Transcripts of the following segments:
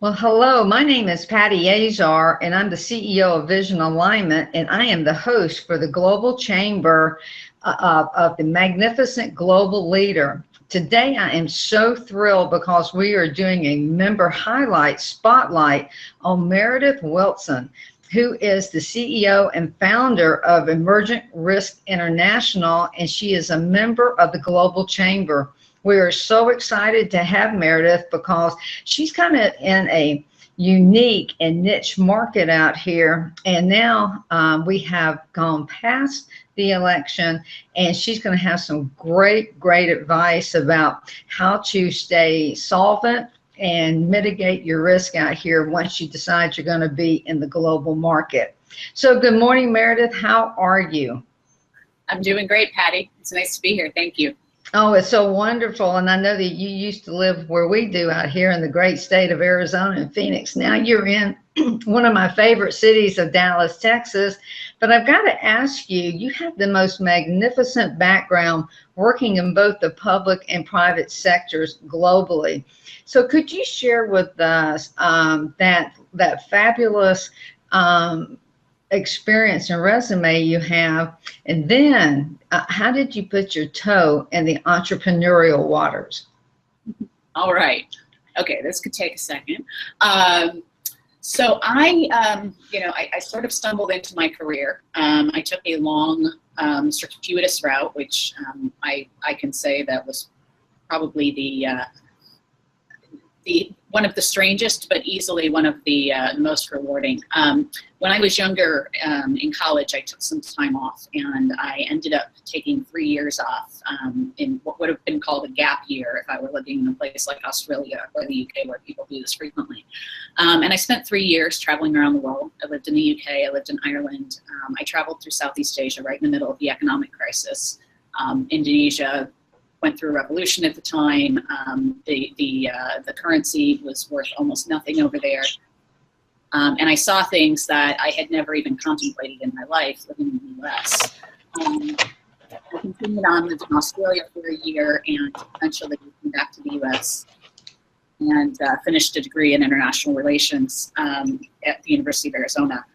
Well, hello, my name is Patty Azar, and I'm the CEO of Vision Alignment, and I am the host for the Global Chamber of the Magnificent Global Leader. Today, I am so thrilled because we are doing a member highlight spotlight on Meredith Wilson, who is the CEO and founder of Emergent Risk International, and she is a member of the Global Chamber. We are so excited to have Meredith because she's kind of in a unique and niche market out here. And now we have gone past the election, and she's going to have some great advice about how to stay solvent and mitigate your risk out here once you decide you're going to be in the global market. So good morning, Meredith. How are you? I'm doing great, Patty. It's nice to be here. Thank you. Oh, it's so wonderful. And I know that you used to live where we do out here in the great state of Arizona and Phoenix. Now you're in one of my favorite cities of Dallas, Texas. But I've got to ask you, you have the most magnificent background working in both the public and private sectors globally. So could you share with us that fabulous experience and resume you have, and then how did you put your toe in the entrepreneurial waters? All right. Okay, this could take a second. So I sort of stumbled into my career. I took a long, circuitous route, which I can say that was probably the one of the strangest, but easily one of the most rewarding. When I was younger in college, I took some time off, and I ended up taking 3 years off in what would have been called a gap year if I were living in a place like Australia or the UK, where people do this frequently. And I spent 3 years traveling around the world. I lived in the UK, I lived in Ireland. I traveled through Southeast Asia right in the middle of the economic crisis. Indonesia went through a revolution at the time. The currency was worth almost nothing over there. And I saw things that I had never even contemplated in my life living in the US. I continued on, lived in Australia for a year, and eventually came back to the US and finished a degree in international relations at the University of Arizona.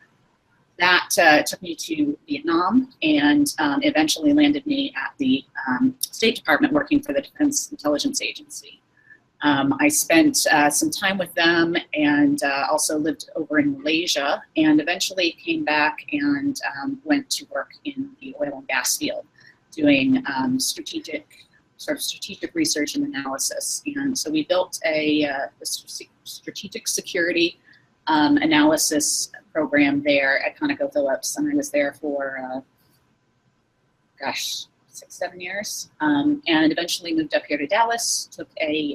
That took me to Vietnam and eventually landed me at the State Department working for the Defense Intelligence Agency. I spent some time with them and also lived over in Malaysia, and eventually came back and went to work in the oil and gas field doing strategic research and analysis. And so we built a strategic security analysis program there at ConocoPhillips, and I was there for 6-7 years, and eventually moved up here to Dallas, took a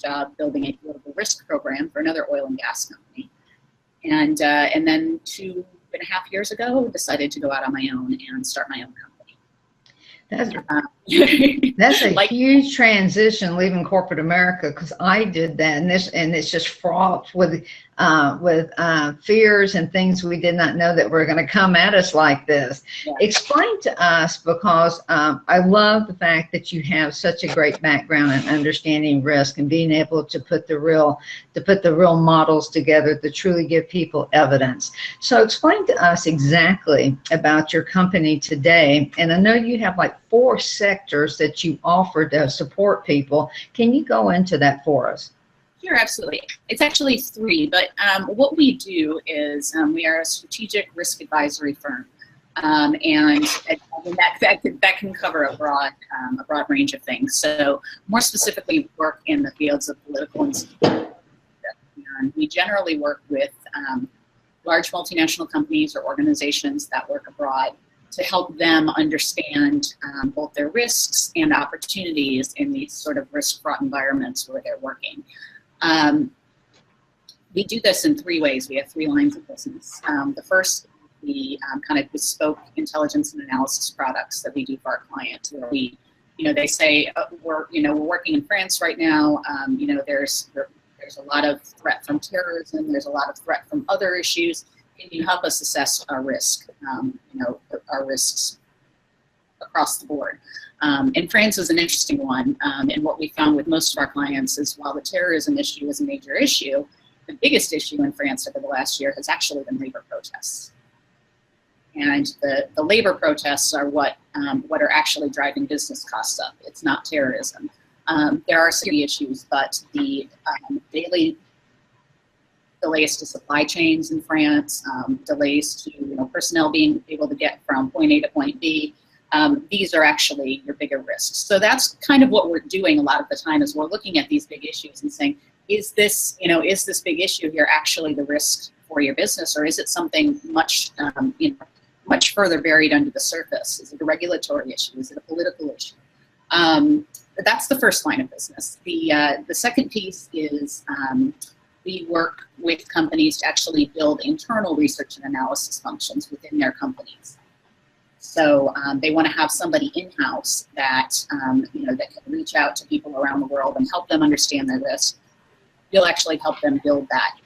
job building a political risk program for another oil and gas company, and then 2.5 years ago decided to go out on my own and start my own company. That's a huge transition, leaving corporate America, because I did that, and it's just fraught with fears and things we did not know that were going to come at us like this. Yeah. Explain to us, because I love the fact that you have such a great background in understanding risk and being able to put the real models together to truly give people evidence. So explain to us exactly about your company today. And I know you have like 4 sectors that you offer to support people. Can you go into that for us? Sure, absolutely. It's actually 3, but what we do is we are a strategic risk advisory firm, and that can cover a broad range of things. So more specifically, we work in the fields of political and security, and we generally work with large multinational companies or organizations that work abroad to help them understand both their risks and opportunities in these sort of risk-fraught environments where they're working. We do this in 3 ways. We have 3 lines of business. The first, the kind of bespoke intelligence and analysis products that we do for our clients. Where we, they say we're working in France right now. There's a lot of threat from terrorism. There's a lot of threat from other issues. Can you help us assess our risk? Our risks across the board. And France is an interesting one. And what we found with most of our clients is while the terrorism issue is a major issue, the biggest issue in France over the last year has actually been labor protests. And the labor protests are what are actually driving business costs up. It's not terrorism. There are some issues, but the daily delays to supply chains in France, delays to personnel being able to get from point A to point B, these are actually your bigger risks. So that's kind of what we're doing a lot of the time, is we're looking at these big issues and saying, is this big issue here actually the risk for your business, or is it something much much further buried under the surface? Is it a regulatory issue? Is it a political issue? But that's the first line of business. The second piece is we work with companies to actually build internal research and analysis functions within their companies. So they want to have somebody in-house that that can reach out to people around the world and help them understand their risk. You'll actually help them build that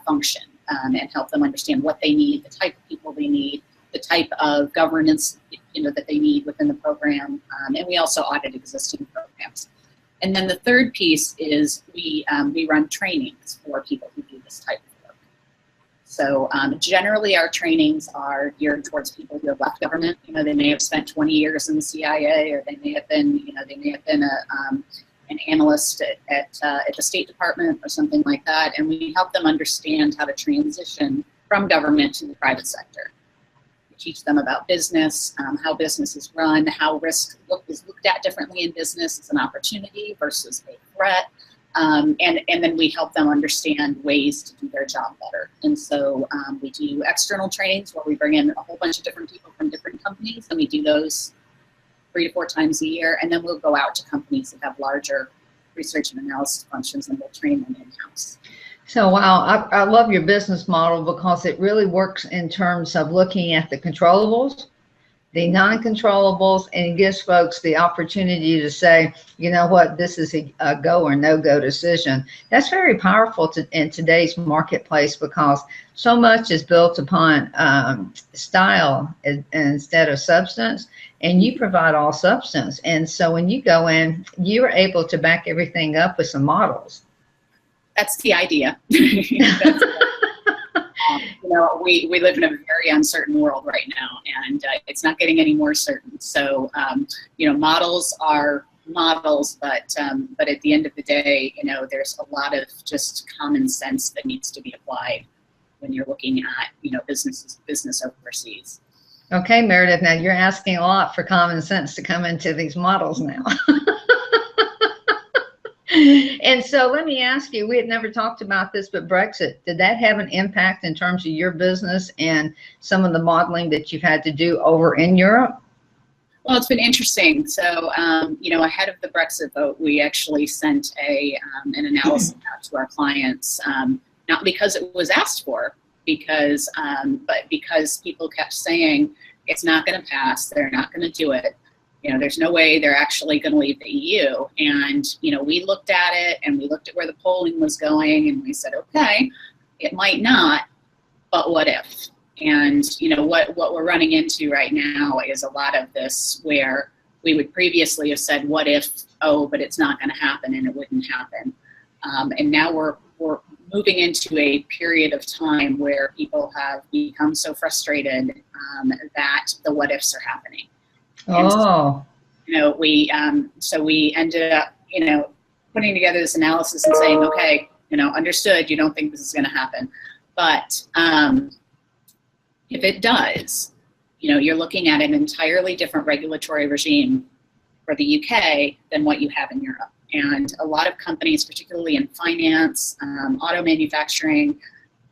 function and help them understand what they need, the type of people they need, the type of governance that they need within the program, and we also audit existing programs. And then the third piece is we run trainings for people who do this type of work. So generally our trainings are geared towards people who have left government. They may have spent 20 years in the CIA, or they may have been an analyst at the State Department or something like that, and we help them understand how to transition from government to the private sector. We teach them about business, how business is run, how risk is looked at differently in business as an opportunity versus a threat, and then we help them understand ways to do their job better. And so we do external trainings where we bring in a whole bunch of different people from different companies, and we do those 3 to 4 times a year, and then we'll go out to companies that have larger research and analysis functions, and we'll train them in-house. So, wow, I love your business model, because it really works in terms of looking at the controllables, the non-controllables, and it gives folks the opportunity to say, you know what, this is a go or no-go decision. That's very powerful in today's marketplace, because so much is built upon style instead of substance, and you provide all substance. And so when you go in, you're able to back everything up with some models. That's the idea. We live in a very uncertain world right now, and it's not getting any more certain. So, models are models, but at the end of the day, there's a lot of just common sense that needs to be applied when you're looking at, business overseas. Okay, Meredith, now you're asking a lot for common sense to come into these models now. And so let me ask you, we had never talked about this, but Brexit, did that have an impact in terms of your business and some of the modeling that you've had to do over in Europe? Well, it's been interesting. So, ahead of the Brexit vote, we actually sent an analysis out to our clients, not because it was asked for, but because people kept saying it's not going to pass, they're not going to do it. There's no way they're actually going to leave the EU. And, we looked at it, and we looked at where the polling was going, and we said, okay, it might not, but what if? And, what we're running into right now is a lot of this where we would previously have said, what if, oh, but it's not going to happen, and it wouldn't happen. And now we're moving into a period of time where people have become so frustrated that the what ifs are happening. Oh. And so we ended up, putting together this analysis and saying, okay, understood, you don't think this is going to happen. But if it does, you're looking at an entirely different regulatory regime for the UK than what you have in Europe. And a lot of companies, particularly in finance, auto manufacturing,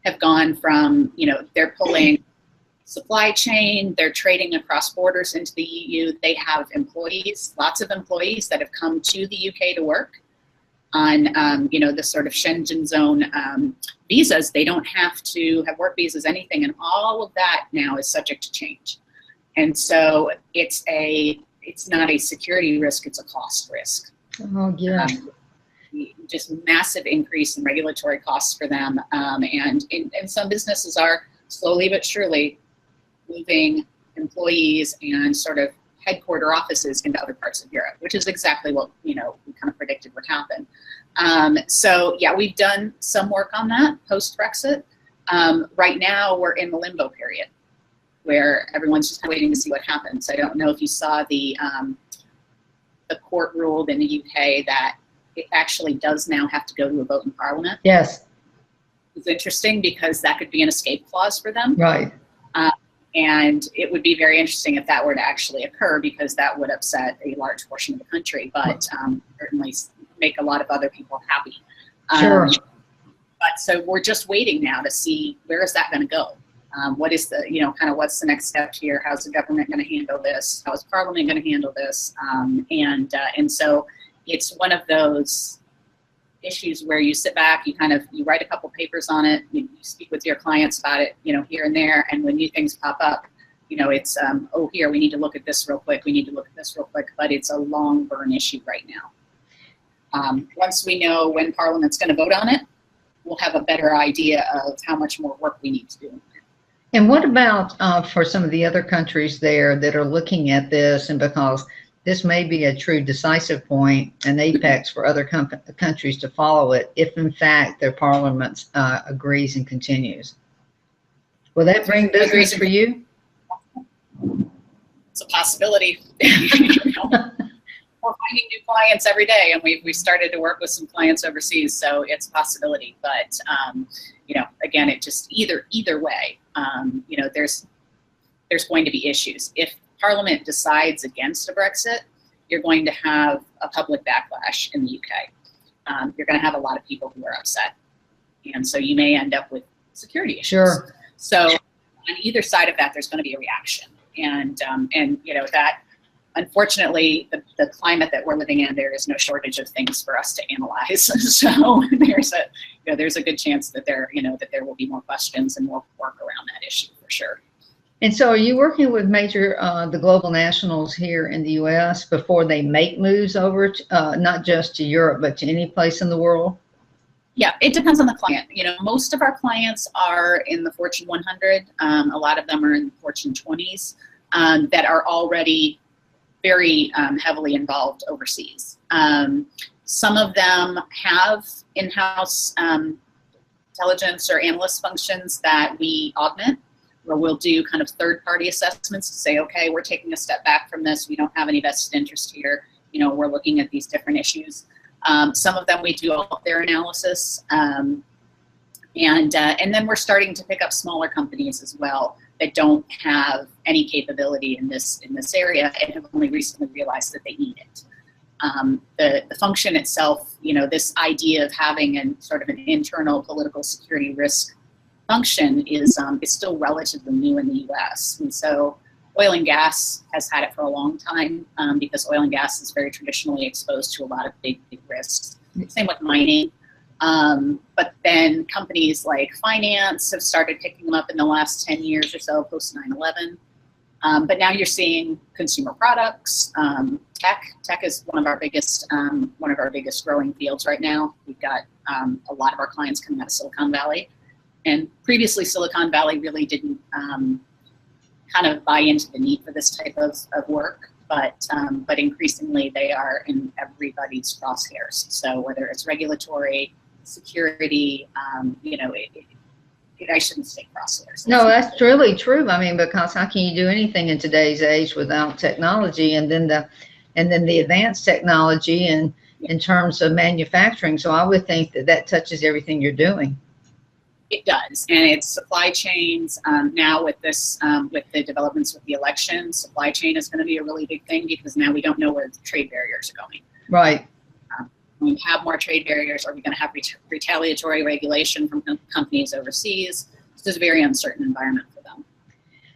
have gone from, they're pulling supply chain, they're trading across borders into the EU. They have employees, lots of employees that have come to the UK to work on, the sort of Schengen zone visas. They don't have to have work visas, anything, and all of that now is subject to change. And so it's not a security risk, it's a cost risk. Oh, yeah. Just massive increase in regulatory costs for them. And some businesses are slowly but surely moving employees and sort of headquarter offices into other parts of Europe, which is exactly what, we kind of predicted would happen. So yeah, we've done some work on that post-Brexit. Right now we're in the limbo period where everyone's just waiting to see what happens. I don't know if you saw the court ruled in the UK that it actually does now have to go to a vote in Parliament. Yes. It's interesting because that could be an escape clause for them. Right. And it would be very interesting if that were to actually occur, because that would upset a large portion of the country, but certainly make a lot of other people happy. Sure. But so we're just waiting now to see where is that going to go. What is the, kind of what's the next step here? How's the government going to handle this? How is Parliament going to handle this? And so it's one of those issues where you sit back, you write a couple papers on it, you speak with your clients about it, here and there, and when new things pop up, it's, oh, here, we need to look at this real quick, we need to look at this real quick, but it's a long burn issue right now. Once we know when Parliament's going to vote on it, we'll have a better idea of how much more work we need to do. And what about for some of the other countries there that are looking at this, and because this may be a true decisive point, an apex for other countries to follow it, if in fact their parliament agrees and continues? Will that bring business for you? It's a possibility. We're finding new clients every day, and we've started to work with some clients overseas, so it's a possibility. But again, it just either way, there's going to be issues. If Parliament decides against a Brexit, you're going to have a public backlash in the UK. You're going to have a lot of people who are upset, and so you may end up with security issues. Sure. So on either side of that, there's going to be a reaction, and that. Unfortunately, the climate that we're living in, there is no shortage of things for us to analyze. So there's a good chance that there will be more questions, and we'll work around that issue for sure. And so are you working with major, the global nationals here in the U.S. before they make moves over, not just to Europe, but to any place in the world? Yeah, it depends on the client. Most of our clients are in the Fortune 100. A lot of them are in the Fortune 20s that are already very heavily involved overseas. Some of them have in-house intelligence or analyst functions that we augment, where we'll do kind of third-party assessments to say, okay, we're taking a step back from this. We don't have any vested interest here. We're looking at these different issues. Some of them we do all of their analysis. And then we're starting to pick up smaller companies as well that don't have any capability in this area and have only recently realized that they need it. The function itself, this idea of having an sort of an internal political security risk function is still relatively new in the U.S. And so oil and gas has had it for a long time because oil and gas is very traditionally exposed to a lot of big risks. Same with mining. But then companies like finance have started picking them up in the last 10 years or so, post 9/11. But now you're seeing consumer products, tech is one of our biggest growing fields right now. We've got a lot of our clients coming out of Silicon Valley, and previously Silicon Valley really didn't kind of buy into the need for this type of work. But increasingly they are in everybody's crosshairs. So whether it's regulatory, security, I shouldn't say crosshairs. No, that's really true. I mean, because how can you do anything in today's age without technology, and then the advanced technology and in terms of manufacturing? So I would think that touches everything you're doing. It does, and it's supply chains. Now with this, with the developments with the election, supply chain is going to be a really big thing, because now we don't know where the trade barriers are going. Right. When we have more trade barriers, are we going to have retaliatory regulation from companies overseas? This is a very uncertain environment for them.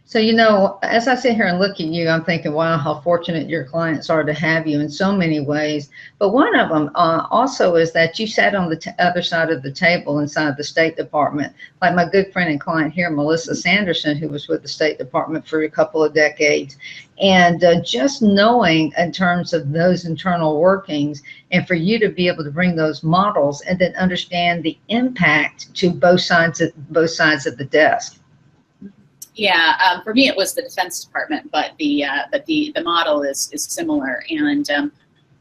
So, as I sit here and look at you, I'm thinking, wow, how fortunate your clients are to have you in so many ways. But one of them also is that you sat on the other side of the table inside the State Department. Like my good friend and client here, Melissa Sanderson, who was with the State Department for a couple of decades. And just knowing in terms of those internal workings, and for you to be able to bring those models and then understand the impact to both sides of the desk. For me, it was the Defense Department, but the model is similar. And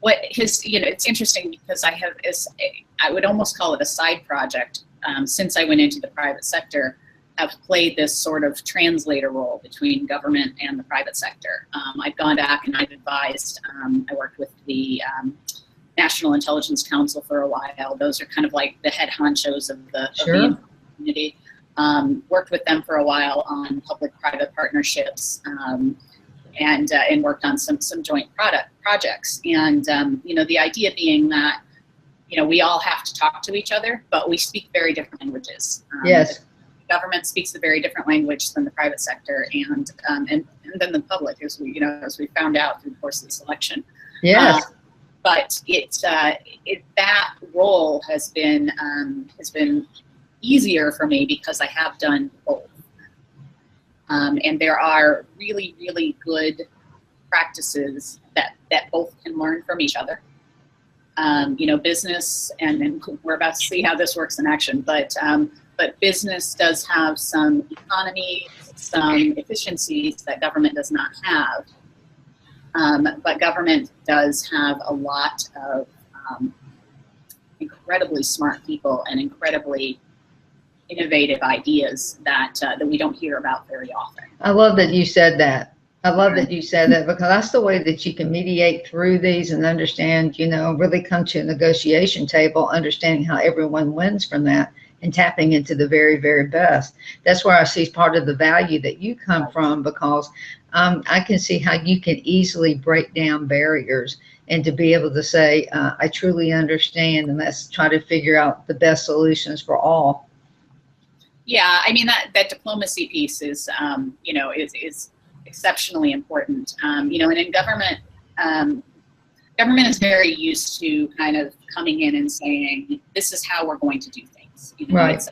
it's interesting because I would almost call it a side project. Since I went into the private sector, have played this sort of translator role between government and the private sector. I've gone back and I've advised. I worked with the National Intelligence Council for a while. Those are kind of like the head honchos of the community. Worked with them for a while on public-private partnerships, and worked on some joint projects. And the idea being that we all have to talk to each other, but we speak very different languages. Yes. The government speaks a very different language than the private sector, and then the public, as we found out through the course of this election. Yes. But that role has been easier for me because I have done both. And there are really, really good practices that both can learn from each other. Business, and we're about to see how this works in action, but business does have some economy, some efficiencies that government does not have. But government does have a lot of incredibly smart people and incredibly innovative ideas that we don't hear about very often. I love that you said that. I love that you said that, because that's the way that you can mediate through these and understand, really come to a negotiation table, understanding how everyone wins from that and tapping into the very, very best. That's where I see part of the value that you come from, because I can see how you can easily break down barriers and to be able to say, I truly understand, and let's try to figure out the best solutions for all. Yeah, I mean, that diplomacy piece is exceptionally important. And in government, government is very used to kind of coming in and saying, this is how we're going to do things. Right. It's a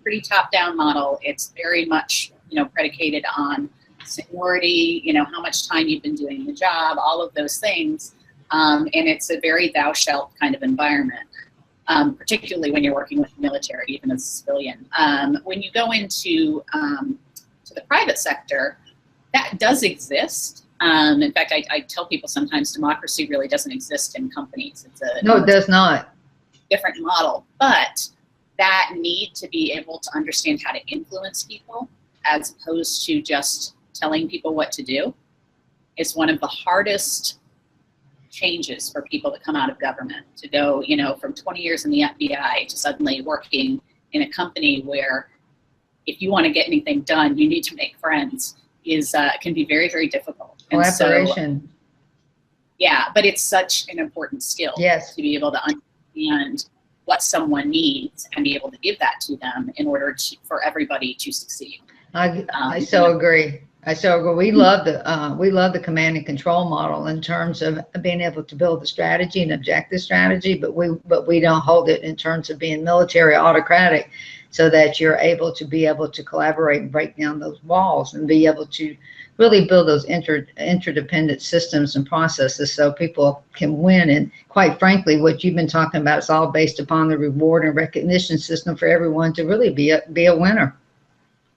pretty top-down model. It's very much, predicated on seniority, how much time you've been doing the job, all of those things. And it's a very thou shalt kind of environment. Particularly when you're working with the military, even as a civilian. When you go into to the private sector, that does exist. In fact, I tell people sometimes democracy really doesn't exist in companies. No, it does not. Different model, but that need to be able to understand how to influence people as opposed to just telling people what to do is one of the hardest changes for people that come out of government, to go, from 20 years in the FBI to suddenly working in a company where if you want to get anything done, you need to make friends can be very, very difficult. Collaboration. But it's such an important skill. Yes. To be able to understand what someone needs and be able to give that to them in order for everybody to succeed. I so agree. We love the command and control model in terms of being able to build the strategy and objective strategy, but we don't hold it in terms of being military autocratic, so that you're able to collaborate and break down those walls and be able to really build those interdependent systems and processes so people can win. And quite frankly, what you've been talking about is all based upon the reward and recognition system for everyone to really be a winner.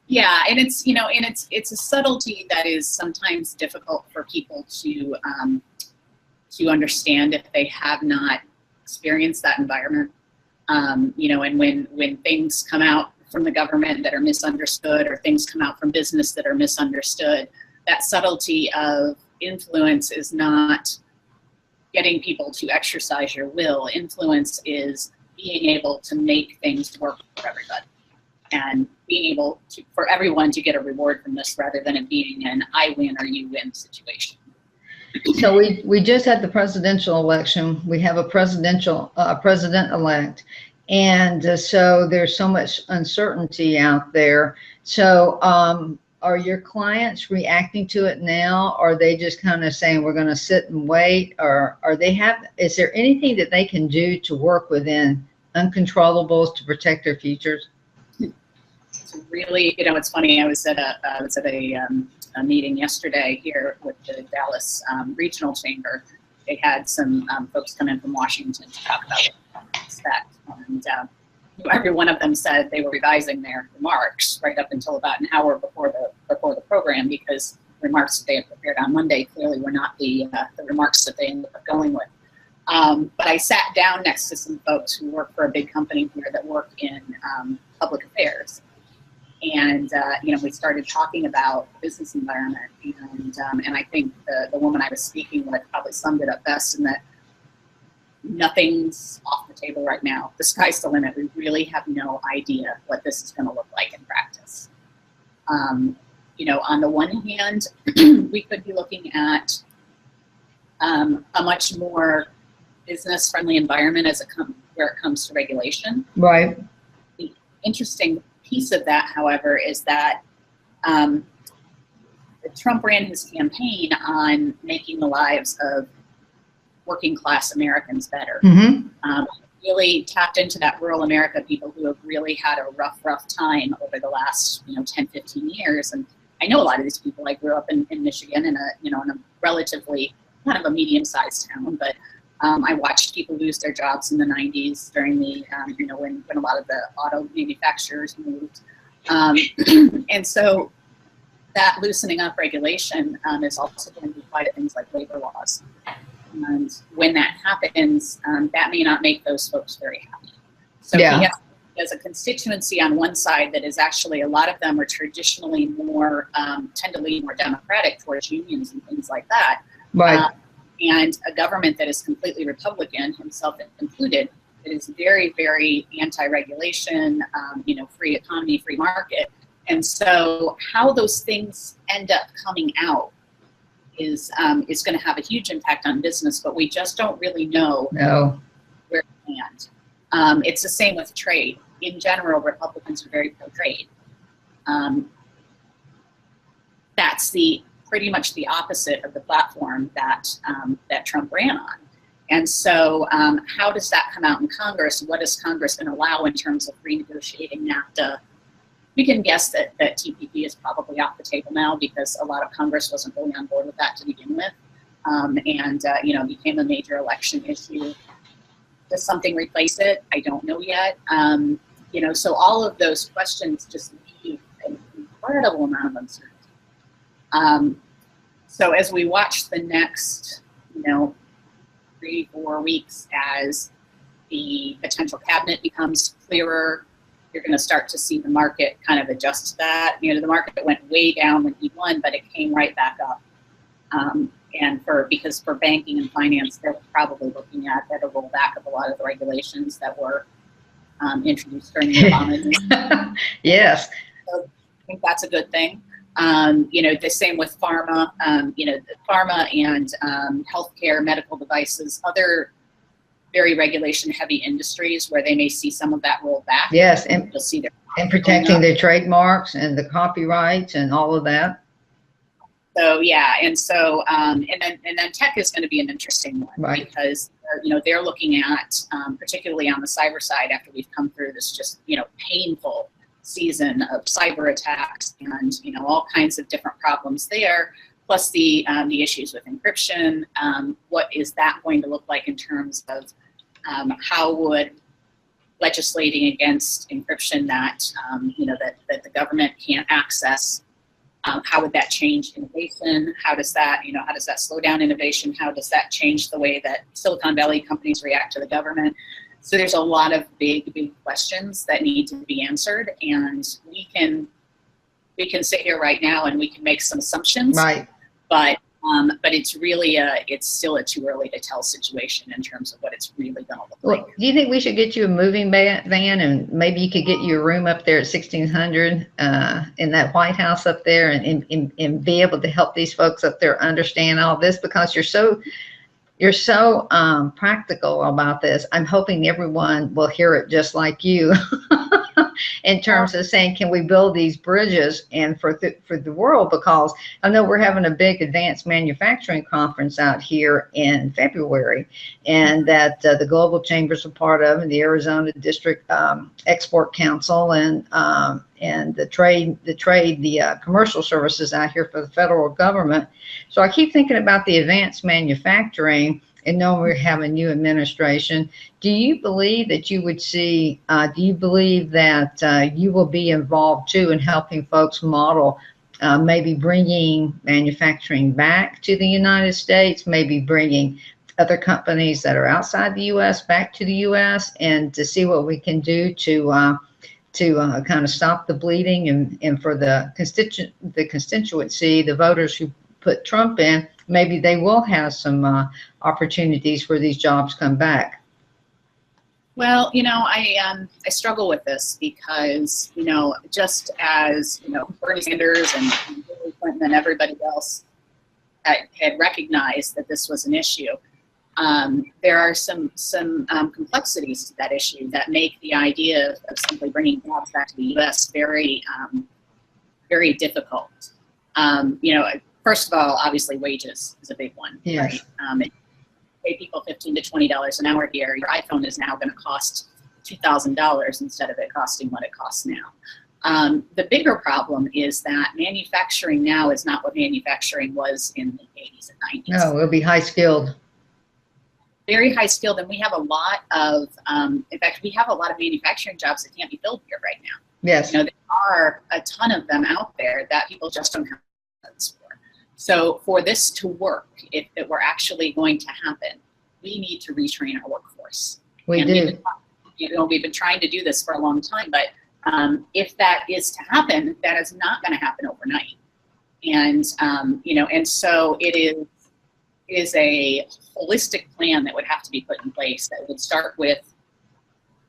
Yeah, and it's a subtlety that is sometimes difficult for people to understand if they have not experienced that environment. And when things come out from the government that are misunderstood, or things come out from business that are misunderstood, that subtlety of influence is not getting people to exercise your will. Influence is being able to make things work for everybody, and being able to, for everyone to get a reward from this, rather than it being an I win or you win situation. So we just had the presidential election. We have a president-elect, and so there's so much uncertainty out there. So are your clients reacting to it now? Or are they just kind of saying we're going to sit and wait? Or is there anything that they can do to work within uncontrollables to protect their futures? It's really, it's funny. I was at a meeting yesterday here with the Dallas Regional Chamber. They had some folks come in from Washington to talk about what they expect. And every one of them said they were revising their remarks right up until about an hour before the program, because remarks that they had prepared on Monday clearly were not the remarks that they ended up going with. But I sat down next to some folks who work for a big company here that work in public affairs. And, we started talking about the business environment. And I think the woman I was speaking with probably summed it up best in that nothing's off the table right now. The sky's the limit. We really have no idea what this is going to look like in practice. On the one hand, we could be looking at a much more business-friendly environment where it comes to regulation. Right. The interesting piece of that, however, is that Trump ran his campaign on making the lives of working-class Americans better. Mm-hmm. Really tapped into that rural America, people who have really had a rough time over the last 10, 15 years. And I know a lot of these people. I grew up in Michigan in a relatively kind of a medium-sized town, but I watched people lose their jobs in the 90s during the, when a lot of the auto manufacturers moved. And so that loosening up regulation is also going to apply to things like labor laws. And when that happens, that may not make those folks very happy. So yeah. He has a constituency on one side that is actually, a lot of them are traditionally more, tend to lean more democratic towards unions and things like that. Right. And a government that is completely Republican, himself included, that is very, very anti-regulation, free economy, free market. And so how those things end up coming out is going to have a huge impact on business, but we just don't really know where to land. It's the same with trade. In general, Republicans are very pro-trade. That's pretty much the opposite of the platform that Trump ran on. And so how does that come out in Congress? What is Congress going to allow in terms of renegotiating NAFTA? We can guess that TPP is probably off the table now because a lot of Congress wasn't really on board with that to begin with. Became a major election issue. Does something replace it? I don't know yet. So all of those questions just leave an incredible amount of uncertainty. So as we watch the next, 3-4 weeks as the potential cabinet becomes clearer, you're going to start to see the market kind of adjust to that. The market went way down when he won, but it came right back up. Because for banking and finance, they're probably looking at a rollback of a lot of the regulations that were introduced during the Obama. Yes. So I think that's a good thing. The same with pharma, pharma and healthcare, medical devices, other very regulation-heavy industries where they may see some of that roll back. Yes, and you'll see and protecting their trademarks and the copyrights and all of that. So yeah, and then tech is going to be an interesting one, right? Because they're looking at particularly on the cyber side after we've come through this just painful season of cyber attacks and all kinds of different problems there, plus the issues with encryption. What is that going to look like in terms of how would legislating against encryption that that the government can't access? How would that change innovation? How does that slow down innovation? How does that change the way that Silicon Valley companies react to the government? So there's a lot of big questions that need to be answered, and we can sit here right now and we can make some assumptions, right? But it's really it's still a too early to tell situation in terms of what it's really going to look like. Do you think we should get you a moving van and maybe you could get you a room up there at 1600 in that White House up there and be able to help these folks up there understand all this, because you're so practical about this. I'm hoping everyone will hear it just like you in terms of saying, can we build these bridges and for the world? Because I know we're having a big advanced manufacturing conference out here in February, and that the global chambers are part of, and the Arizona District Export Council and the commercial services out here for the federal government. So I keep thinking about the advanced manufacturing and knowing we have a new administration, do you believe that you would see, do you believe that you will be involved too in helping folks model maybe bringing manufacturing back to the United States, maybe bringing other companies that are outside the U.S. back to the U.S. and to see what we can do to kind of stop the bleeding and for the constituency, the voters who put Trump in, maybe they will have some opportunities where these jobs come back. Well, I struggle with this because, just as, Bernie Sanders and Hillary Clinton and everybody else had recognized that this was an issue, there are some complexities to that issue that make the idea of simply bringing jobs back to the U.S. very, very difficult. First of all, obviously wages is a big one. Yes. Right? Pay people $15 to $20 an hour here. Your iPhone is now going to cost $2,000 instead of it costing what it costs now. The bigger problem is that manufacturing now is not what manufacturing was in the 80s and 90s. No, it'll be high skilled. Very high skilled, and we have a lot of, in fact, we have a lot of manufacturing jobs that can't be filled here right now. Yes. There are a ton of them out there that people just don't have funds for. So for this to work, if it were actually going to happen, we need to retrain our workforce. We do. We've been trying to do this for a long time, but if that is to happen, that is not going to happen overnight. And and so it is a holistic plan that would have to be put in place that would start with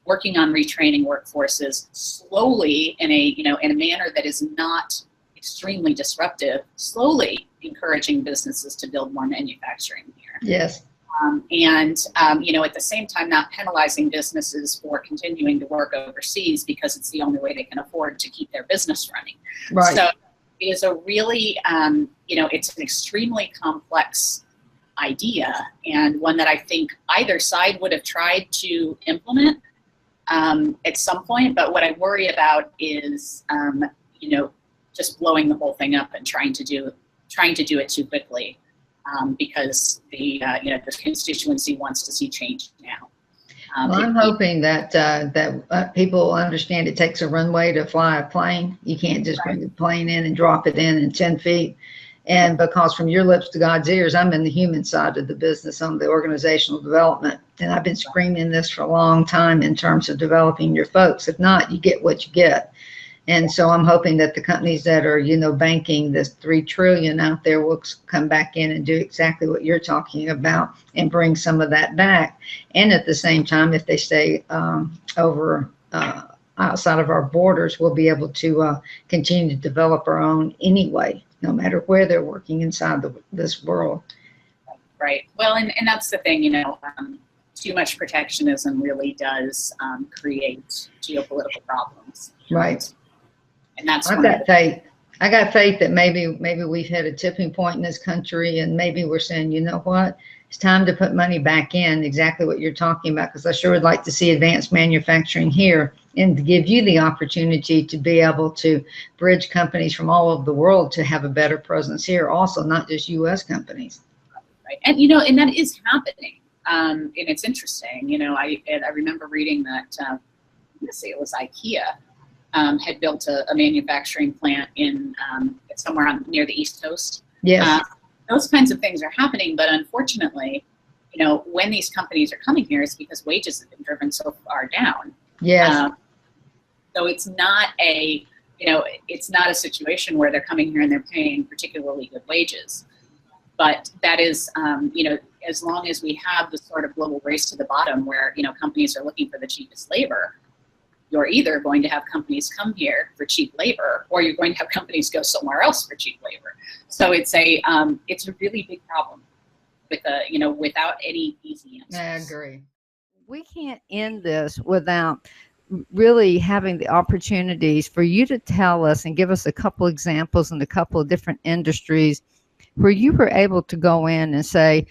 working on retraining workforces slowly in a manner that is not extremely disruptive, slowly encouraging businesses to build more manufacturing here. Yes. At the same time, not penalizing businesses for continuing to work overseas because it's the only way they can afford to keep their business running. Right. So it is a really, it's an extremely complex idea, and one that I think either side would have tried to implement at some point. But what I worry about is, just blowing the whole thing up and trying to do it too quickly, because the constituency wants to see change now. Well, I'm hoping that people understand it takes a runway to fly a plane. You can't just bring the plane in and drop it in 10 feet. And because from your lips to God's ears, I'm in the human side of the business on the organizational development. And I've been screaming this for a long time in terms of developing your folks. If not, you get what you get. And so I'm hoping that the companies that are, banking this $3 trillion out there will come back in and do exactly what you're talking about and bring some of that back. And at the same time, if they stay over outside of our borders, we'll be able to continue to develop our own anyway, no matter where they're working inside this world. Right. Well, and that's the thing, too much protectionism really does create geopolitical problems. Right. And that's I've got faith. I got faith that maybe we've hit a tipping point in this country, and maybe we're saying, you know what, it's time to put money back in, exactly what you're talking about, because I sure would like to see advanced manufacturing here and to give you the opportunity to be able to bridge companies from all over the world to have a better presence here also, not just U.S. companies. Right. And, and that is happening. And it's interesting, I remember reading that, I'm going to say it was IKEA, had built a manufacturing plant in somewhere near the East Coast. Yes. Those kinds of things are happening, but unfortunately, when these companies are coming here, it's because wages have been driven so far down. Yes. So it's not a situation where they're coming here and they're paying particularly good wages. But that is, as long as we have the sort of global race to the bottom where, companies are looking for the cheapest labor, you're either going to have companies come here for cheap labor, or you're going to have companies go somewhere else for cheap labor. So it's a really big problem with without any easy answers. I agree. We can't end this without really having the opportunities for you to tell us and give us a couple examples in a couple of different industries where you were able to go in and say,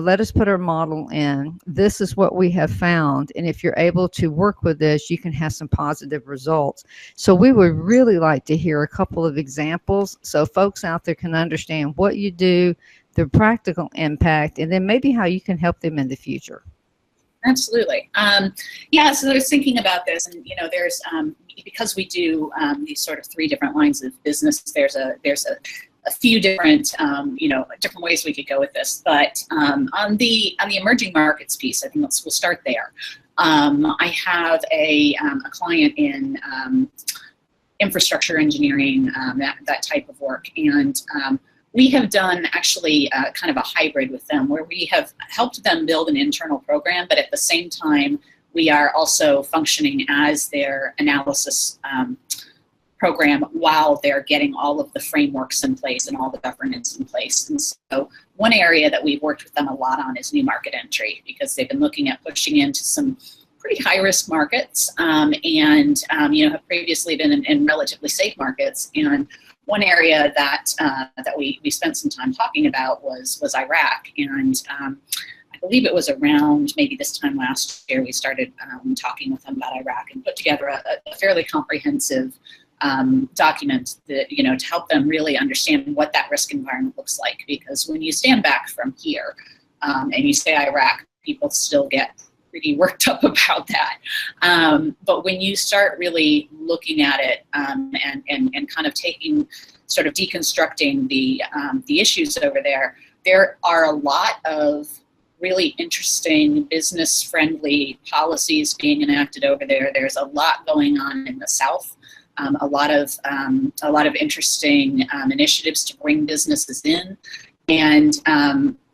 let us put our model in. This is what we have found. And if you're able to work with this, you can have some positive results. So we would really like to hear a couple of examples so folks out there can understand what you do, the practical impact, and then maybe how you can help them in the future. Absolutely. Yeah, so I was thinking about this, and there's because we do these sort of 3 different lines of business. There's a few different different ways we could go with this. But on the emerging markets piece, I think we'll start there. I have a client in infrastructure engineering, that type of work, and we have done actually kind of a hybrid with them where we have helped them build an internal program, but at the same time, we are also functioning as their analysis program while they're getting all of the frameworks in place and all the governance in place. And so one area that we've worked with them a lot on is new market entry, because they've been looking at pushing into some pretty high-risk markets, and have previously been in relatively safe markets. And one area that we spent some time talking about was Iraq, and I believe it was around maybe this time last year we started talking with them about Iraq and put together a fairly comprehensive document that to help them really understand what that risk environment looks like. Because when you stand back from here and you say Iraq, people still get pretty worked up about that. But when you start really looking at it and kind of sort of deconstructing the issues over there, there are a lot of really interesting business-friendly policies being enacted over there. There's a lot going on in the South. A lot of interesting initiatives to bring businesses in, and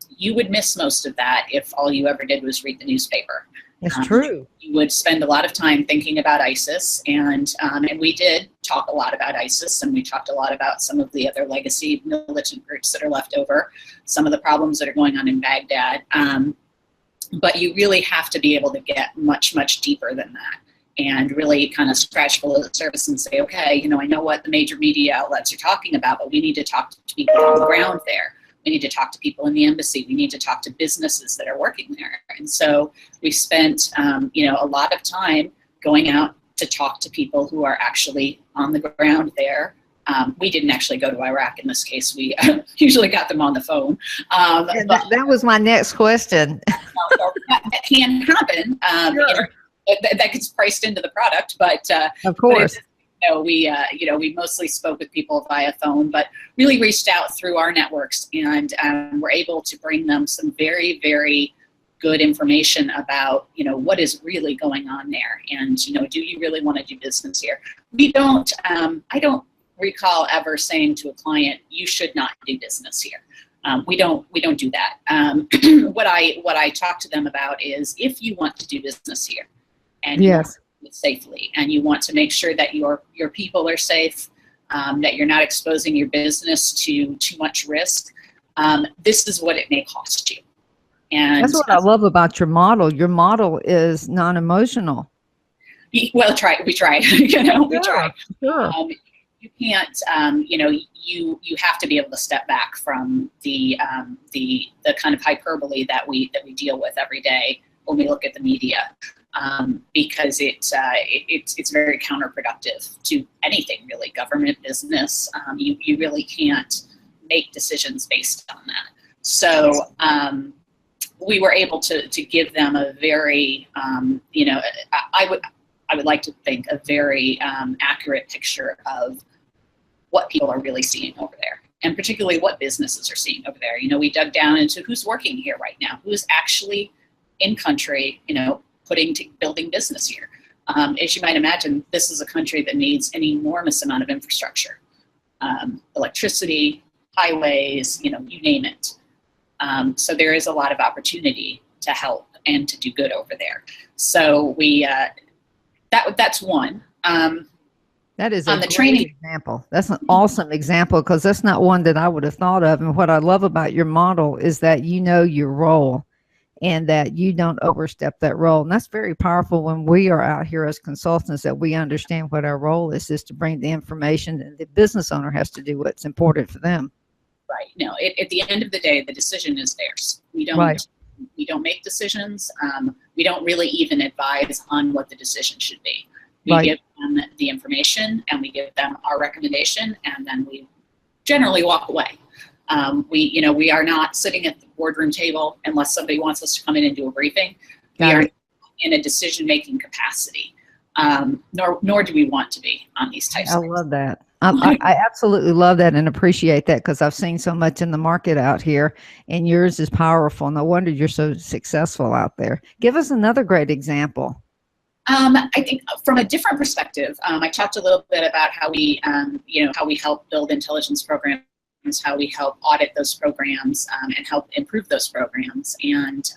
you would miss most of that if all you ever did was read the newspaper. It's true. You would spend a lot of time thinking about ISIS, and we did talk a lot about ISIS, and we talked a lot about some of the other legacy militant groups that are left over, some of the problems that are going on in Baghdad. But you really have to be able to get much, much deeper than that, and really kind of scratch below the surface and say, okay, I know what the major media outlets are talking about, but we need to talk to people on the ground there. We need to talk to people in the embassy. We need to talk to businesses that are working there. And so we spent, a lot of time going out to talk to people who are actually on the ground there. We didn't actually go to Iraq in this case. We usually got them on the phone. But that was my next question. That can happen. Sure. That gets priced into the product, but of course. But we mostly spoke with people via phone, but really reached out through our networks, and were able to bring them some very, very good information about, what is really going on there. And, do you really want to do business here? We don't, I don't recall ever saying to a client, you should not do business here. We don't do that. What I talk to them about is, if you want to do business here, and yes, safely, and you want to make sure that your people are safe, that you're not exposing your business to too much risk, this is what it may cost you. And that's what I love about your model. Your model is non-emotional. Well, we tried. We tried. Sure. You can't. You have to be able to step back from the kind of hyperbole that we deal with every day when we look at the media. Because it's very counterproductive to anything really, government, business. You really can't make decisions based on that. So we were able to give them a very, I would like to think a very accurate picture of what people are really seeing over there, and particularly what businesses are seeing over there. We dug down into who's working here right now, who's actually in country, building business here. As you might imagine, this is a country that needs an enormous amount of infrastructure, electricity, highways, you name it. So there is a lot of opportunity to help and to do good over there. So we that's one. That is on a the great training example. That's an awesome example, because that's not one that I would have thought of. And what I love about your model is that you know your role, and that you don't overstep that role. And that's very powerful when we are out here as consultants, that we understand what our role is to bring the information, and the business owner has to do what's important for them. Right. No, at the end of the day, the decision is theirs. We don't make decisions. We don't really even advise on what the decision should be. We give them the information, and we give them our recommendation, and then we generally walk away. We are not sitting at the boardroom table unless somebody wants us to come in and do a briefing. We are in a decision-making capacity, nor do we want to be on these types of things. I love that. I absolutely love that and appreciate that, because I've seen so much in the market out here, and yours is powerful. No wonder you're so successful out there. Give us another great example. I think from a different perspective, I talked a little bit about how we, how we help build intelligence programs, how we help audit those programs, and help improve those programs. And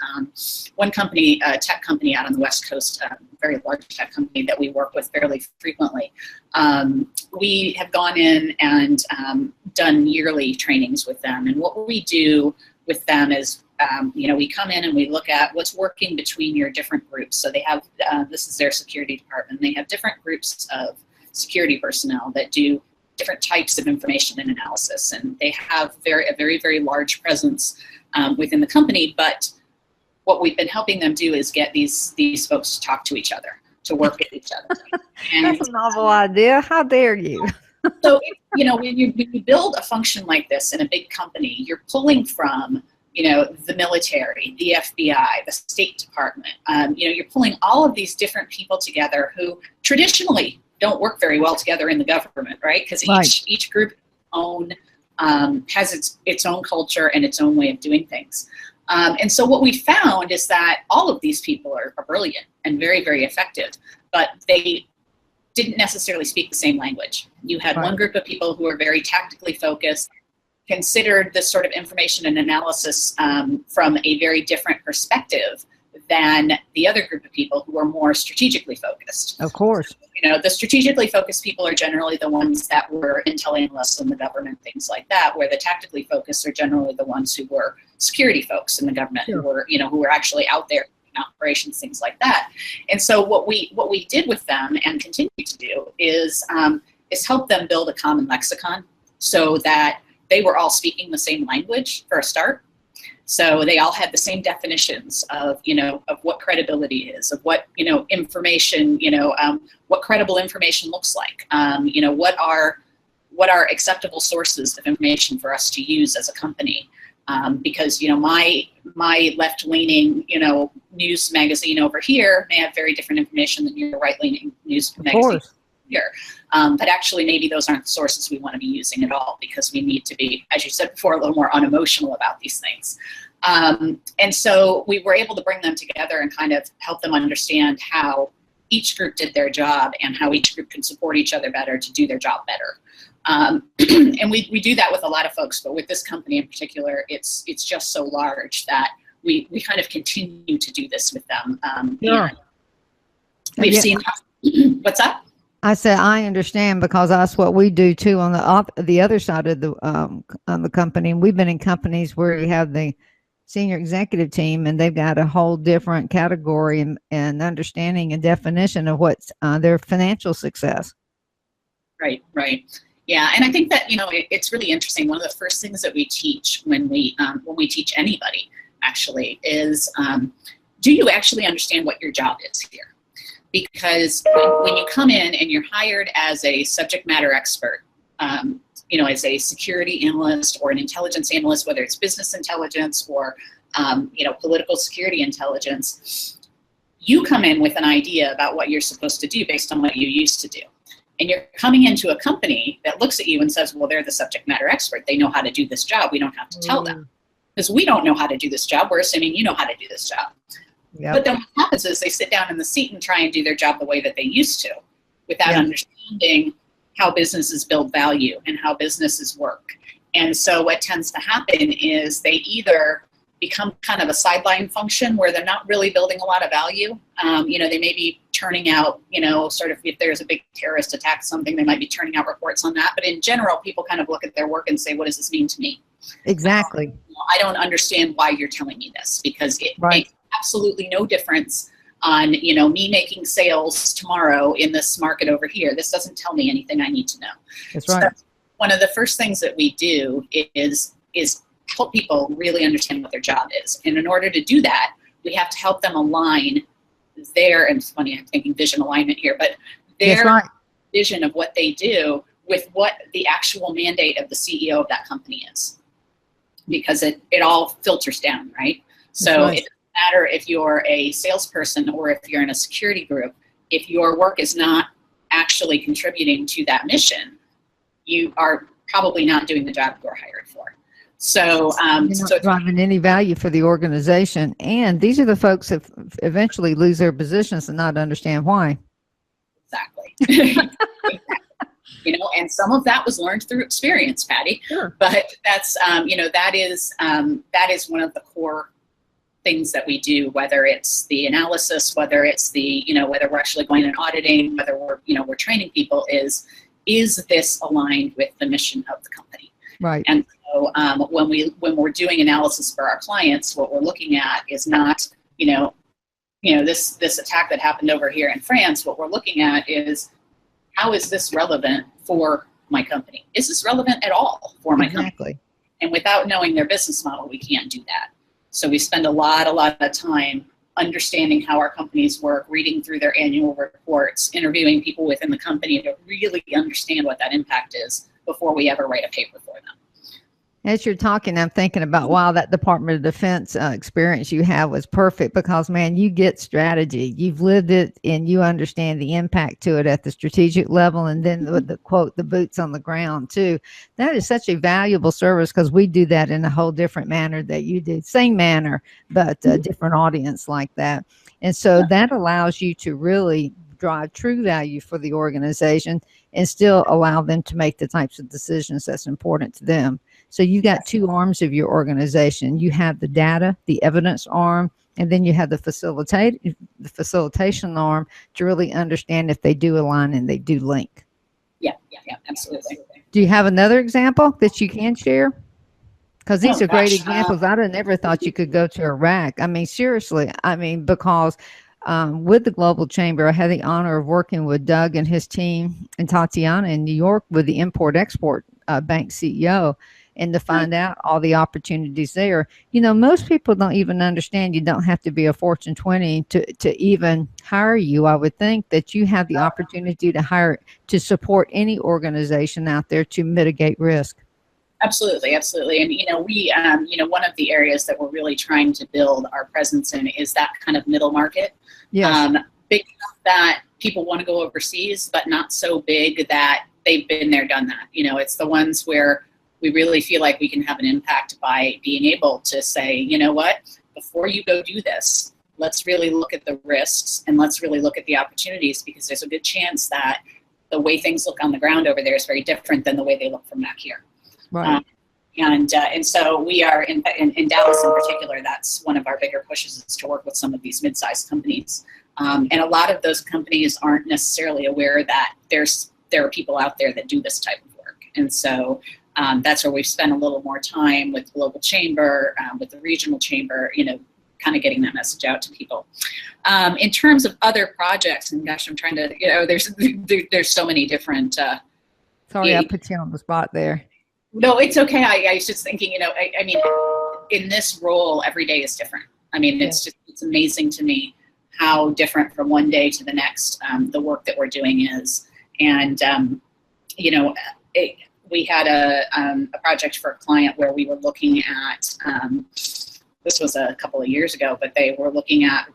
one company, a tech company out on the West Coast, a very large tech company that we work with fairly frequently, we have gone in and done yearly trainings with them. And what we do with them is, we come in and we look at what's working between your different groups. So they have, this is their security department. They have different groups of security personnel that do different types of information and analysis, and they have a very, very large presence within the company. But what we've been helping them do is get these folks to talk to each other, to work with each other. And, that's a novel idea. How dare you? So, when you build a function like this in a big company, you're pulling from, the military, the FBI, the State Department. You're pulling all of these different people together who traditionally don't work very well together in the government, right? Because each group has its own culture and its own way of doing things. And so what we found is that all of these people are brilliant and very, very effective, but they didn't necessarily speak the same language. You had one group of people who were very tactically focused, considered this sort of information and analysis from a very different perspective than the other group of people who are more strategically focused. Of course. The strategically focused people are generally the ones that were intel analysts in the government, things like that, where the tactically focused are generally the ones who were security folks in the government, who were actually out there in operations, things like that. And so what we did with them and continue to do is help them build a common lexicon so that they were all speaking the same language for a start. So they all had the same definitions of, of what credibility is, of what, information, what credible information looks like, what are acceptable sources of information for us to use as a company. Because, my left-leaning, news magazine over here may have very different information than your right-leaning news magazine here. But actually, maybe those aren't the sources we want to be using at all, because we need to be, as you said before, a little more unemotional about these things. And so we were able to bring them together and kind of help them understand how each group did their job and how each group can support each other better to do their job better. And we do that with a lot of folks, but with this company in particular, it's just so large that we kind of continue to do this with them. We've seen, what's up? I said, I understand, because that's what we do too on the other side of the company. And we've been in companies where you have the senior executive team, and they've got a whole different category and understanding and definition of what's their financial success. Right. Yeah, and I think that it's really interesting. One of the first things that we teach when we teach anybody actually is, do you actually understand what your job is here? Because when you come in and you're hired as a subject matter expert, as a security analyst or an intelligence analyst, whether it's business intelligence or political security intelligence, you come in with an idea about what you're supposed to do based on what you used to do. And you're coming into a company that looks at you and says, well, they're the subject matter expert. They know how to do this job. We don't have to tell them. Because we don't know how to do this job. We're assuming you know how to do this job. Yep. But then what happens is they sit down in the seat and try and do their job the way that they used to, without understanding how businesses build value and how businesses work. And so what tends to happen is they either become kind of a sideline function where they're not really building a lot of value. They may be turning out, sort of if there's a big terrorist attack, something, they might be turning out reports on that. But in general, people kind of look at their work and say, what does this mean to me? Exactly. I don't understand why you're telling me this, because it makes absolutely no difference on, me making sales tomorrow in this market over here. This doesn't tell me anything I need to know. That's right. So one of the first things that we do is help people really understand what their job is. And in order to do that, we have to help them align their, and it's funny, I'm thinking vision alignment here, but their vision of what they do with what the actual mandate of the CEO of that company is. because it all filters down, right? So right. it doesn't matter if you're a salesperson or if you're in a security group, if your work is not actually contributing to that mission, you are probably not doing the job you're hired for. So, you're not driving any value for the organization. And these are the folks that eventually lose their positions and not understand why. Exactly. You know, and some of that was learned through experience, Patty. Sure. But that's, you know, that is one of the core things that we do, whether it's the analysis, whether it's the, you know, whether we're actually going and auditing, whether we're, you know, we're training people, is this aligned with the mission of the company? Right. And so when we're doing analysis for our clients, what we're looking at is not, you know, this attack that happened over here in France. What we're looking at is, how is this relevant for my company? Is this relevant at all for my company? And without knowing their business model, we can't do that. So we spend a lot of time understanding how our companies work, reading through their annual reports, interviewing people within the company to really understand what that impact is before we ever write a paper for them. As you're talking, I'm thinking about, wow, that Department of Defense experience you have was perfect, because, man, you get strategy. You've lived it and you understand the impact to it at the strategic level. And then the quote, the boots on the ground, too. That is such a valuable service, because we do that in a whole different manner that you do. Same manner, but a different audience like that. And so that allows you to really drive true value for the organization and still allow them to make the types of decisions that's important to them. So you got two arms of your organization. You have the data, the evidence arm, and then you have the facilitation arm to really understand if they do align and they do link. Yeah, absolutely. Do you have another example that you can share? Because these are great examples. I'd have never thought you could go to Iraq. I mean, seriously. I mean, because with the Global Chamber, I had the honor of working with Doug and his team and Tatiana in New York with the Import-Export Bank CEO, and to find out all the opportunities there. You know, most people don't even understand you don't have to be a Fortune 20 to even hire you. I would think that you have the opportunity to support any organization out there to mitigate risk. Absolutely. And, you know, we, one of the areas that we're really trying to build our presence in is that kind of middle market. Yes. Big enough that people want to go overseas, but not so big that they've been there, done that. You know, it's the ones where we really feel like we can have an impact by being able to say, you know what, before you go do this, let's really look at the risks and let's really look at the opportunities, because there's a good chance that the way things look on the ground over there is very different than the way they look from back here. Right. And so we are in Dallas in particular. That's one of our bigger pushes, is to work with some of these mid-sized companies. And a lot of those companies aren't necessarily aware that there are people out there that do this type of work. And so that's where we've spent a little more time with the Global Chamber, with the Regional Chamber, you know, kind of getting that message out to people. In terms of other projects, and gosh, I'm trying to, you know, there's so many different. Sorry, I put you on the spot there. No, it's okay. I was just thinking, you know, I mean, in this role, every day is different. I mean, it's amazing to me how different from one day to the next the work that we're doing is. And, you know, we had a project for a client where we were looking at, this was a couple of years ago, but they were looking at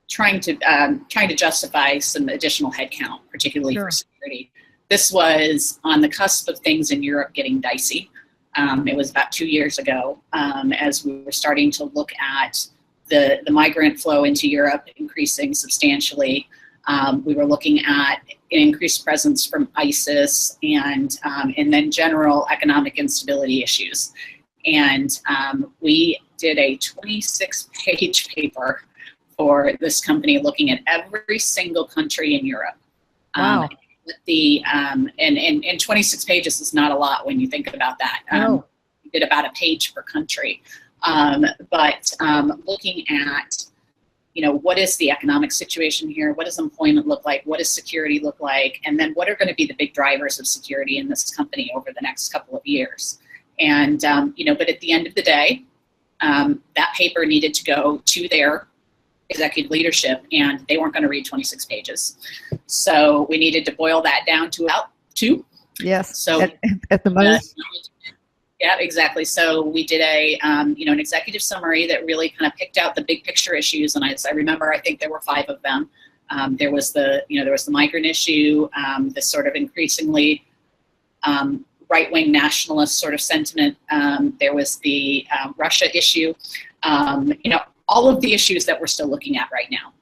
trying to justify some additional headcount, particularly for security. This was on the cusp of things in Europe getting dicey. It was about 2 years ago, as we were starting to look at the migrant flow into Europe increasing substantially. We were looking at an increased presence from ISIS and then general economic instability issues. And we did a 26-page paper for this company looking at every single country in Europe. Wow. And 26 pages is not a lot when you think about that. We did about a page per country. But looking at, you know, what is the economic situation here? What does employment look like? What does security look like? And then what are going to be the big drivers of security in this company over the next couple of years? And, you know, but at the end of the day, that paper needed to go to their executive leadership, and they weren't going to read 26 pages. So we needed to boil that down to about 2. Yes. So at the most. Yeah, exactly. So we did an executive summary that really kind of picked out the big picture issues. And as I remember, I think there were 5 of them. There was the migrant issue, this sort of increasingly right-wing nationalist sort of sentiment. There was the Russia issue. All of the issues that we're still looking at right now,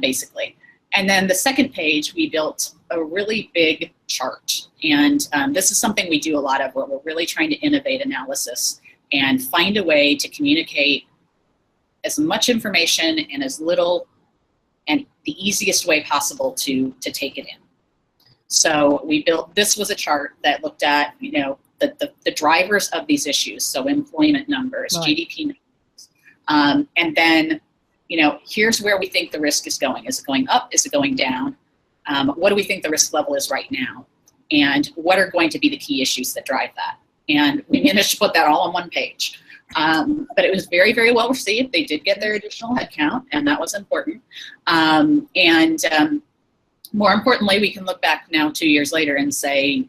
basically. And then the second page, we built a really big chart. And this is something we do a lot of, where we're really trying to innovate analysis and find a way to communicate as much information in as little and the easiest way possible to take it in. So this was a chart that looked at, the drivers of these issues. So employment numbers, right. GDP numbers, and then, here's where we think the risk is going. Is it going up? Is it going down? What do we think the risk level is right now? And what are going to be the key issues that drive that? And we managed to put that all on one page. But it was very, very well received. They did get their additional headcount, and that was important. More importantly, we can look back now 2 years later and say,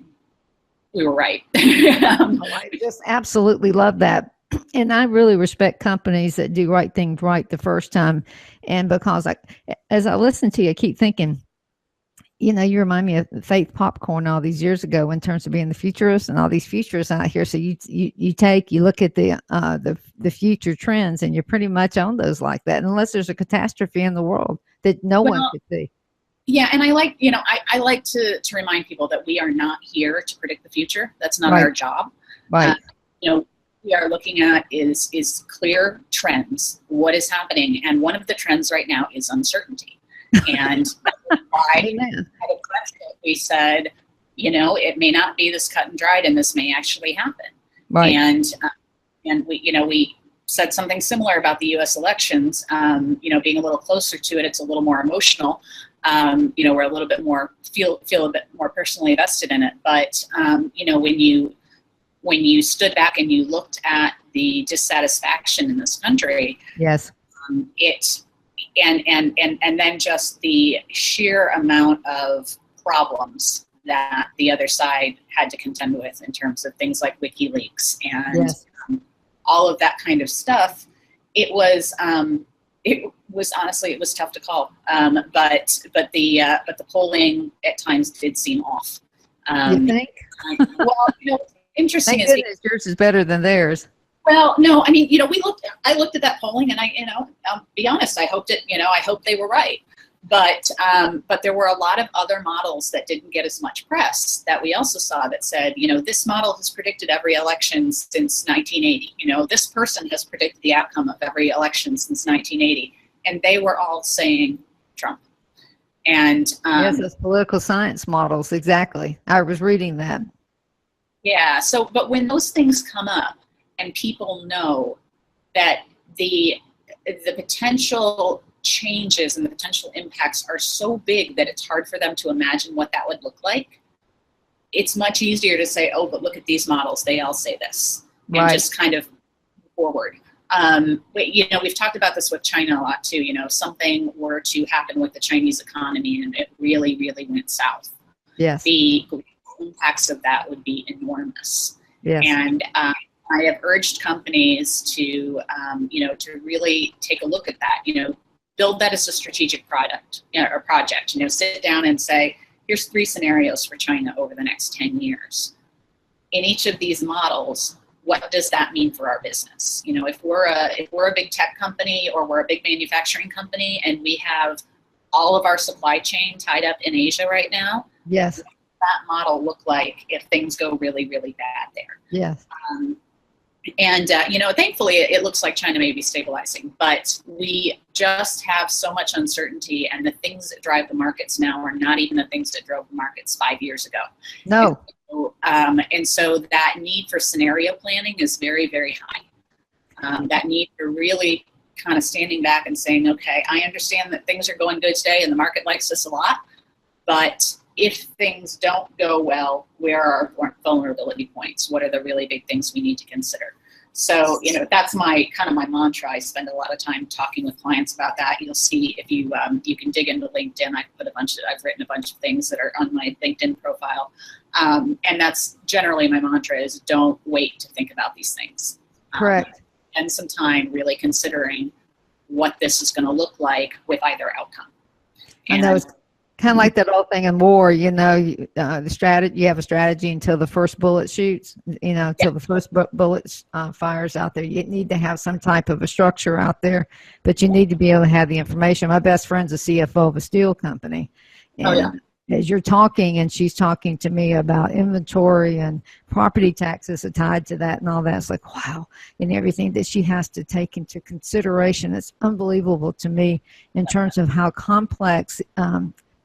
we were right. I just absolutely love that. And I really respect companies that do right things right the first time. And because as I listen to you, I keep thinking, you remind me of Faith Popcorn all these years ago in terms of being the futurist and all these futurists out here. So you look at the future trends, and you're pretty much on those like that, unless there's a catastrophe in the world that no one could see. Yeah, and I like to remind people that we are not here to predict the future. That's not our job. Right. We are looking at is clear trends. What is happening? And one of the trends right now is uncertainty. And we said, it may not be this cut and dried, and this may actually happen. Right. And we said something similar about the U.S. elections. Being a little closer to it, it's a little more emotional. We're a little bit more feel a bit more personally vested in it. But when you stood back and you looked at the dissatisfaction in this country, yes, and then just the sheer amount of problems that the other side had to contend with in terms of things like WikiLeaks and all of that kind of stuff, it was honestly, it was tough to call. But the polling at times did seem off. You think? Well, interesting. Thank goodness yours is better than theirs. Well, no, I mean, I looked at that polling, and I'll be honest, I hoped they were right. But there were a lot of other models that didn't get as much press that we also saw that said, this model has predicted every election since 1980. This person has predicted the outcome of every election since 1980. And they were all saying Trump. And yes, those political science models. Exactly. I was reading that. Yeah. So, but when those things come up and people know that the potential changes and the potential impacts are so big that it's hard for them to imagine what that would look like, it's much easier to say, oh, but look at these models, they all say this, and just kind of forward. We've talked about this with China a lot too. Something were to happen with the Chinese economy and it really, really went south. Yes. The impacts of that would be enormous. Yes. And I have urged companies to really take a look at that. Build that as a strategic product or project. Sit down and say, here's 3 scenarios for China over the next 10 years. In each of these models, what does that mean for our business? If we're a big tech company or we're a big manufacturing company and we have all of our supply chain tied up in Asia right now, yes, what does that model look like if things go really, really bad there? Yes. Thankfully, it looks like China may be stabilizing, but we just have so much uncertainty, and the things that drive the markets now are not even the things that drove the markets 5 years ago. No. And so that need for scenario planning is very, very high. That need for really kind of standing back and saying, okay, I understand that things are going good today and the market likes this a lot, but if things don't go well, where are our vulnerability points? What are the really big things we need to consider? So, that's my mantra. I spend a lot of time talking with clients about that. You'll see if you can dig into LinkedIn. I've written a bunch of things that are on my LinkedIn profile And that's generally my mantra is don't wait to think about these things. Correct. And some time really considering what this is going to look like with either outcome. And I know it's kind of like that old thing in war, you know, the strategy, you have a strategy until the first bullet shoots, you know, until the first bullet fires out there. You need to have some type of a structure out there, but you need to be able to have the information. My best friend's a CFO of a steel company. And as you're talking and she's talking to me about inventory and property taxes are tied to that and all that, it's like, wow, and everything that she has to take into consideration. It's unbelievable to me in terms of how complex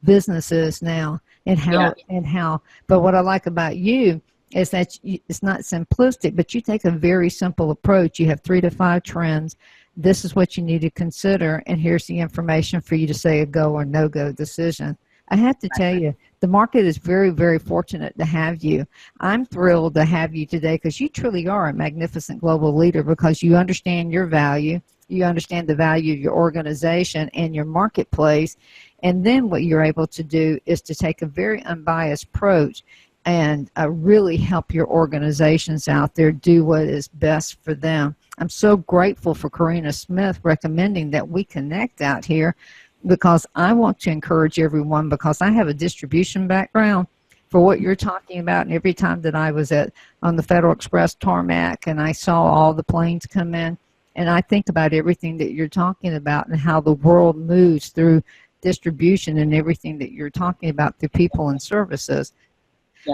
business is now and how, but what I like about you is that it's not simplistic, but you take a very simple approach. You have 3 to 5 trends. This is what you need to consider, and here's the information for you to say a go or no-go decision. I have to tell you, the market is very, very fortunate to have you. I'm thrilled to have you today because you truly are a magnificent global leader because you understand your value, you understand the value of your organization and your marketplace, and then what you're able to do is to take a very unbiased approach and really help your organizations out there do what is best for them. I'm so grateful for Karina Smith recommending that we connect out here, because I want to encourage everyone, because I have a distribution background for what you're talking about. And every time that I was on the Federal Express tarmac and I saw all the planes come in, and I think about everything that you're talking about and how the world moves through distribution and everything that you're talking about through people and services.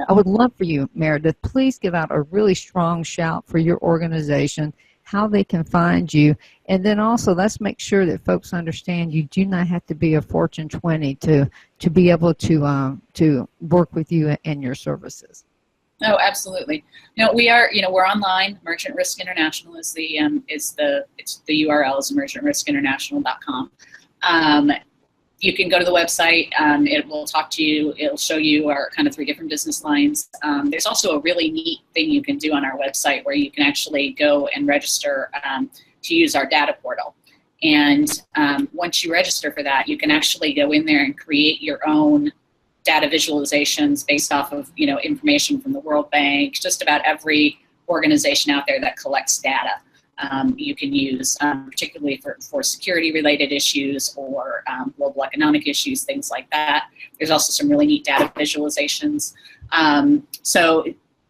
I would love for you, Meredith, please give out a really strong shout for your organization, how they can find you. And then also, let's make sure that folks understand you do not have to be a Fortune 20 to be able to work with you and your services. No, absolutely. No, we are, we're online. Emergent Risk International is the URL is emergentriskinternational.com. You can go to the website. It will talk to you. It'll show you our kind of 3 different business lines. There's also a really neat thing you can do on our website where you can actually go and register to use our data portal. And once you register for that, you can actually go in there and create your own data visualizations based off of information from the World Bank, just about every organization out there that collects data. You can use, particularly for security-related issues or global economic issues, things like that. There's also some really neat data visualizations. So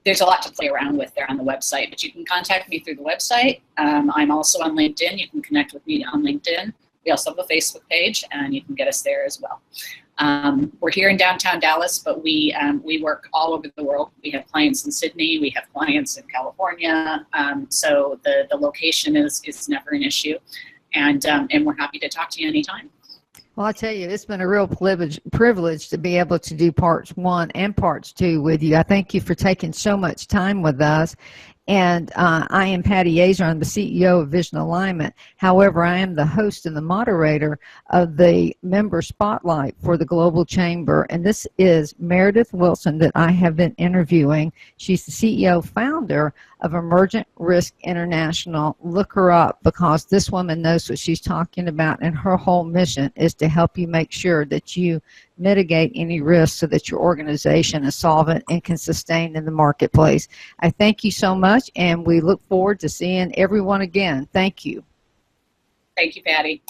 there's a lot to play around with there on the website, but you can contact me through the website. I'm also on LinkedIn. You can connect with me on LinkedIn. We also have a Facebook page, and you can get us there as well. We're here in downtown Dallas, but we work all over the world. We have clients in Sydney. We have clients in California. So the location is never an issue, and we're happy to talk to you anytime. Well, I tell you, it's been a real privilege to be able to do parts 1 and parts 2 with you. I thank you for taking so much time with us. And I am Patty Azar. I'm the CEO of Vision Alignment. However, I am the host and the moderator of the member spotlight for the Global Chamber. And this is Meredith Wilson that I have been interviewing. She's the CEO founder of Emergent Risk International. Look her up, because this woman knows what she's talking about, and her whole mission is to help you make sure that you mitigate any risks so that your organization is solvent and can sustain in the marketplace. I thank you so much, and we look forward to seeing everyone again. Thank you. Thank you, Patty.